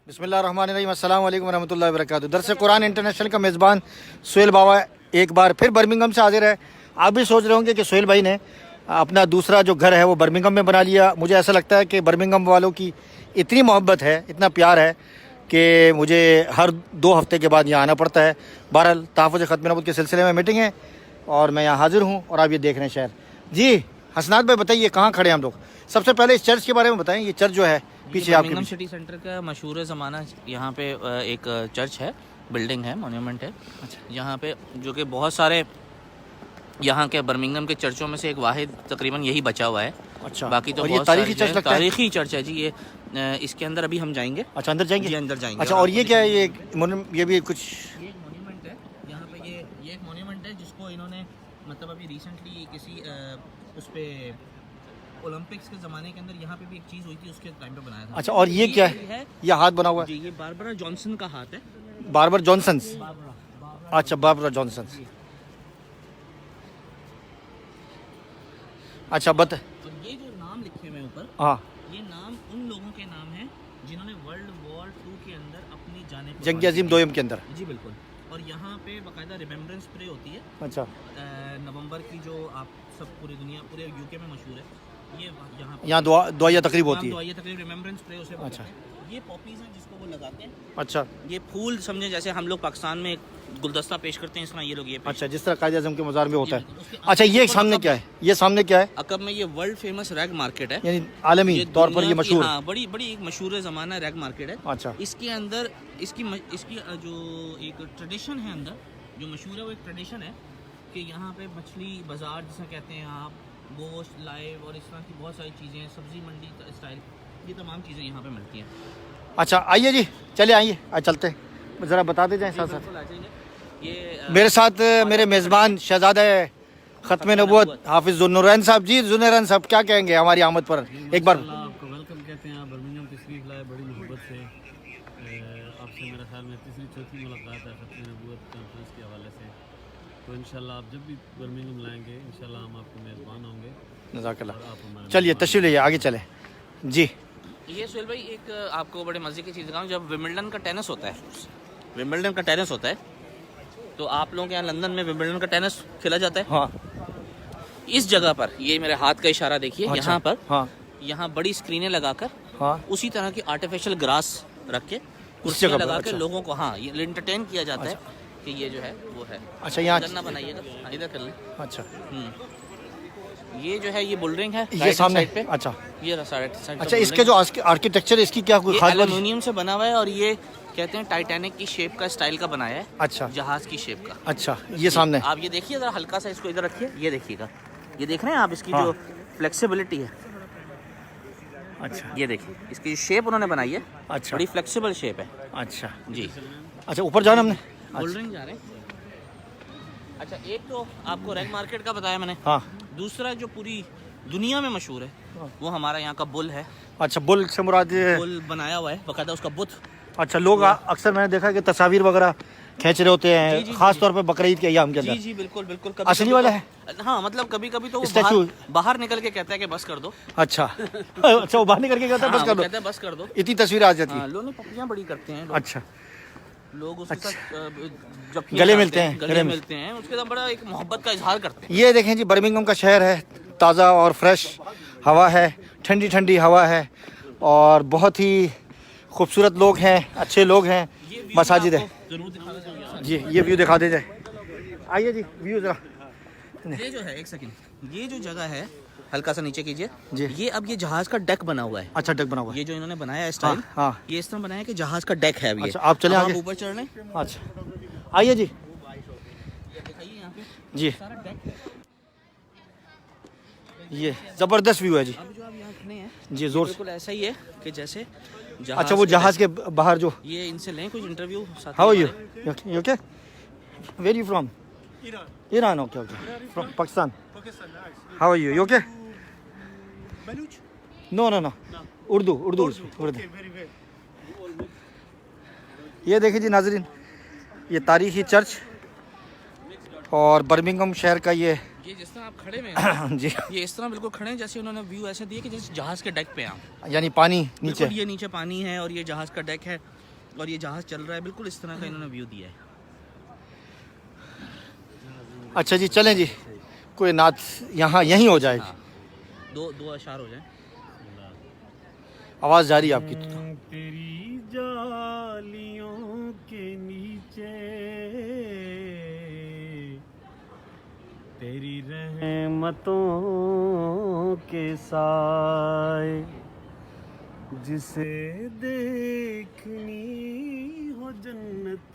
बिस्मिल्लाहिर्रहमानिर्रहीम, अस्सलाम वालेकुम वरहमतुल्लाहि वबरकातुहू। दरस कुरान इंटरनेशनल का मेज़बान सुहेल बाबा एक बार फिर बर्मिंघम से हाजिर है। आप भी सोच रहे होंगे कि सुहेल भाई ने अपना दूसरा जो घर है वो बर्मिंघम में बना लिया। मुझे ऐसा लगता है कि बर्मिंघम वालों की इतनी मोहब्बत है, इतना प्यार है कि मुझे हर 2 हफ्ते के बाद यहाँ आना पड़ता है। बहरहाल तहफ़्फ़ुज़ ख़त्म नबूवत के सिलसिले में मीटिंग है और मैं यहाँ हाजिर हूँ और आप ये देख रहे हैं शहर। जी हसनात भाई बताइए कहाँ खड़े हैं हम लोग। सबसे पहले इस चर्च के बारे में बताएं। ये चर्च जो है पीछे आपके बर्मिंघम सिटी सेंटर का मशहूर ज़माना यहाँ पे एक चर्च है, बिल्डिंग है, मॉन्यूमेंट है। अच्छा। यहाँ पे जो कि बहुत सारे यहाँ के बर्मिंघम के चर्चों में से एक वाहिद तकरीबन यही बचा हुआ है। अच्छा। बाकी तो और ये बहुत तारीखी सारे चर्च लगता है? तारीखी चर्च है जी ये। इसके अंदर अभी हम जाएंगे। अच्छा अंदर जाएंगे? जी अंदर जाएंगे। अच्छा और ये क्या है? ये भी कुछ ये एक मॉन्यूमेंट है यहाँ पे। ये एक मॉन्यूमेंट है जिसको इन्होंने मतलब अभी रिसेंटली किसी उस पे ओलंपिक्स के ज़माने के अंदर यहाँ पे भी एक चीज़ हुई थी, उसके टाइम पे बनाया था। अच्छा और ये क्या है? ये हाथ बना हुआ है? जी ये बारबरा जॉनसन का हाथ है। Barber Johnsons? अच्छा बारबरा जॉनसन्स। अच्छा बता। और ये जो नाम लिखे हुए हैं ऊपर, हाँ ये नाम उन लोगों के नाम हैं जिन्होंने वर्ल्ड वॉर 2 के अंदर अपनी जाने जंग अजीम दोयम के अंदर। जी बिल्कुल। और यहाँ पे बाकायदा रिमेम्बरेंस प्रे होती है अच्छा नवंबर की, जो आप सब पूरी दुनिया पूरे यूके में मशहूर है। ये यहाँ दुआ तकरीब होती है। ये तकरीब रिमेम्बरेंस प्रे उसे अच्छा। बोलते हैं। ये पॉपीज हैं जिसको वो लगाते हैं। अच्छा ये फूल समझे जैसे हम लोग पाकिस्तान में गुलदस्ता पेश करते हैं, इस तरह ये लोग ये पेश अच्छा जिस तरह कायदे आज़म के मज़ार में होता है। उसके अच्छा ये ऊपर सामने क्या है? ये सामने क्या है? अकब में ये वर्ल्ड फेमस रैग मार्केट है, यानी आलमी तौर पर दुनिया ये की, मशहूर। हाँ, बड़ी बड़ी एक मशहूर ज़माना रैग मार्केट है। अच्छा इसके अंदर इसकी जो एक ट्रेडिशन है अंदर जो मशहूर है, वो एक ट्रेडिशन है कि यहाँ पे मछली बाज़ार जिसे कहते हैं आप, गोश्त लाइव और इस तरह की बहुत सारी चीज़ें, सब्ज़ी मंडी स्टाइल, ये तमाम चीज़ें यहाँ पे मिलती हैं। अच्छा आइए जी, चले आइए, आज चलते हैं। ज़रा बता दे जाएँ साथ साथ। बिल्कुल आ जाइए। ये मेरे साथ मेरे मेज़बान शहज़ादा ख़त्म नबूवत हाफिज़ ज़ुन्नूरैन साहब। जी ज़ुन्नूरैन साहब क्या कहेंगे हमारी आमद पर? एक बार आपको वेलकम कहते हैं। आप बर्मिंघम तशरीफ़ लाए बड़ी मोहब्बत से। आपसे मेरा ख्याल में तीसरी चौथी मुलाकात है ख़त्म नबूवत कॉन्फ्रेंस के हवाले से। तो इंशाल्लाह आप जब भी बर्मिंघम लाएंगे इंशाल्लाह हम आपके मेज़बान होंगे। जज़ाकल्लाह। चलिए तशरीफ़ ले आगे चलें जी। ये सुहेल भाई एक आपको बड़े मज़े की चीज़ दिखाऊँ। जब विंबलडन का टेनिस होता है, विंबलडन का टेनिस होता है, तो आप लोगों के यहाँ लंदन में विंबलडन का टेनिस खेला जाता है। हाँ इस जगह पर ये मेरे हाथ का इशारा देखिए, अच्छा, यहाँ पर, हाँ यहाँ बड़ी स्क्रीनें लगाकर हाँ उसी तरह की आर्टिफिशियल ग्रास रख के जगह कुर्सियाँ पर, लगा के अच्छा। लोगों को, हाँ, ये एंटरटेन किया जाता है कि ये जो है वो है। अच्छा यहाँ इधर ना बनाइएगा, हाँ, इधर कर लें। अच्छा ये जो है ये बुलरिंग है ये राइट सामने साइड पे। अच्छा ये साइड साइड अच्छा इसके जो आर्किटेक्चर इसकी क्या कोई ये खास बात? एल्युमिनियम से बना हुआ है और ये कहते हैं टाइटैनिक की शेप का स्टाइल का बनाया है, अच्छा जहाज की शेप का। अच्छा ये सामने आप ये देखिए जरा हल्का सा, इसको इधर रखिए, ये देखिएगा, ये देख रहे हैं आप इसकी हाँ। जो फ्लेक्सिबिलिटी है। अच्छा ये देखिए इसकी शेप उन्होंने बनाई है, अच्छा बड़ी फ्लेक्सिबल शेप है अच्छा जी। अच्छा ऊपर जाना हमने। बुलरिंग जा रहे हैं। अच्छा एक तो आपको रैग मार्केट का बताया मैंने, हाँ दूसरा जो पूरी दुनिया में मशहूर है वो हमारा यहाँ का बुल है। अच्छा बुल से मुराद ये है। बुल बनाया हुआ है बाकायदा, उसका बुत। अच्छा लोग अक्सर मैंने देखा कि तस्वीर वगैरह खींच रहे होते हैं, जी, खास तौर पे बकरीद के अय्याम के जी अंदर। जी बिल्कुल बिल्कुल। असली वाला है? हाँ मतलब कभी कभी तो वो स्टैचू? बाहर निकल के कहता है कि बस कर दो। अच्छा अच्छा वो बाहर निकल के कहता है बस हाँ, कर वो दो, कहता है बस कर दो। इतनी तस्वीर आ जाती हाँ, है। लोग ने पप्पियाँ बड़ी करते हैं लोग। अच्छा लोग उसके साथ जब गले मिलते हैं, गले मिलते हैं, उसके साथ बड़ा एक मोहब्बत का इजहार करते हैं। ये देखें जी बर्मिंघम का शहर है, ताज़ा और फ्रेश हवा है, ठंडी ठंडी हवा है और बहुत ही खूबसूरत लोग हैं, अच्छे लोग हैं, मसाजिद है। जरूर दिखाना चाहूँगा। जी ये व्यू दिखा दे जाए। आइए जी व्यू ज़रा। ये जो है, एक सेकंड, ये जो जगह है हल्का सा नीचे कीजिए जी। ये अब ये जहाज का डेक बना हुआ है। अच्छा डेक बना हुआ है। ये जो इन्होंने बनाया है स्टाइल, हाँ, हाँ। ये इस तरह बनाया है कि जहाज का डेक है अब ये। अच्छा, आप चलें अब आगे। आप ऊपर चढ़ लें। अच्छा आइए जी। ये दिखाइए यहाँ पे जी सारा डेक है। ये ज़बरदस्त व्यू है जी। अब जो आप यहाँ खड़े हैं जी जोर से। बिल्कुल ऐसा ही है कि जैसे अच्छा वो जहाज के बाहर जो। ये इनसे लें कुछ interview. How are you? You okay? Where you from? Iran. Okay okay from Pakistan. How are you? You okay? No no no Urdu Urdu Urdu. ये देखिए जी नाजरीन, ये तारीखी चर्च और बर्मिंघम शहर का ये जिस तरह आप खड़े हुए हैं जी ये इस तरह बिल्कुल खड़े हैं जैसे उन्होंने व्यू ऐसे दिए कि जैसे जहाज के डेक पे हैं आप। यानी पानी नीचे। बिल्कुल ये नीचे पानी है और ये जहाज का डेक है और ये जहाज़ चल रहा है, बिल्कुल इस तरह का इन्होंने व्यू दिया है। अच्छा जी, चलें जी, कोई नात यहाँ यहीं हो जाए। हाँ, दो अशार हो जाए। आवाज़ जारी है आपकी। तेरी जालियों के नीचे तेरी रहमतों के साए, जिसे देखनी हो जन्नत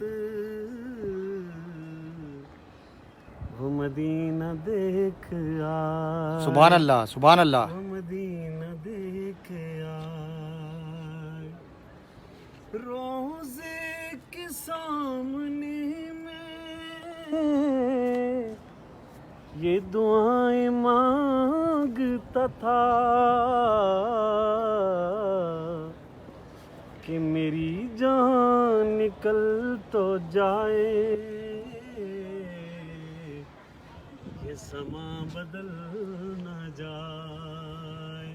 वो मदीना देख आए। सुभान अल्लाह, सुभान अल्लाह। वो मदीना देख आए। रोज़े के सामने में ये दुआएं मांगता था कि मेरी जान निकल तो जाए, ये समा बदल ना जाए,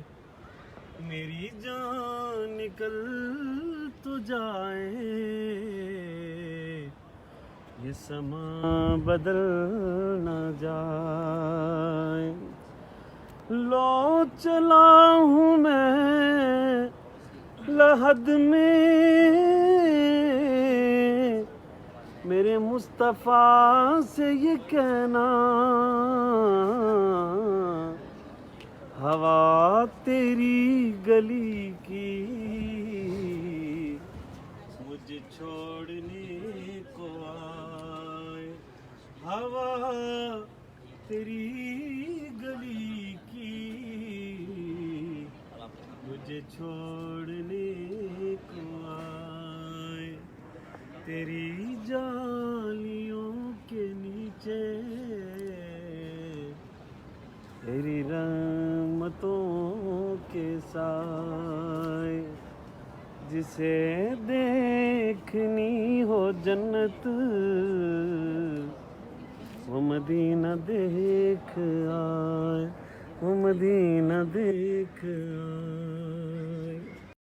मेरी जान निकल तो जाए, ये समा बदल ना जाए। लो चला हूँ मैं लहद में मेरे मुस्तफ़ा से ये कहना, हवा तेरी गली की मुझे छोड़ने को आए, हवा तेरी गली की मुझे छोड़ने को आए, तेरी जालियों के नीचे तेरी रहमतों के साए, जिसे देखनी हो जन्नत वो मदीना देख आए, वो मदीना देख आए।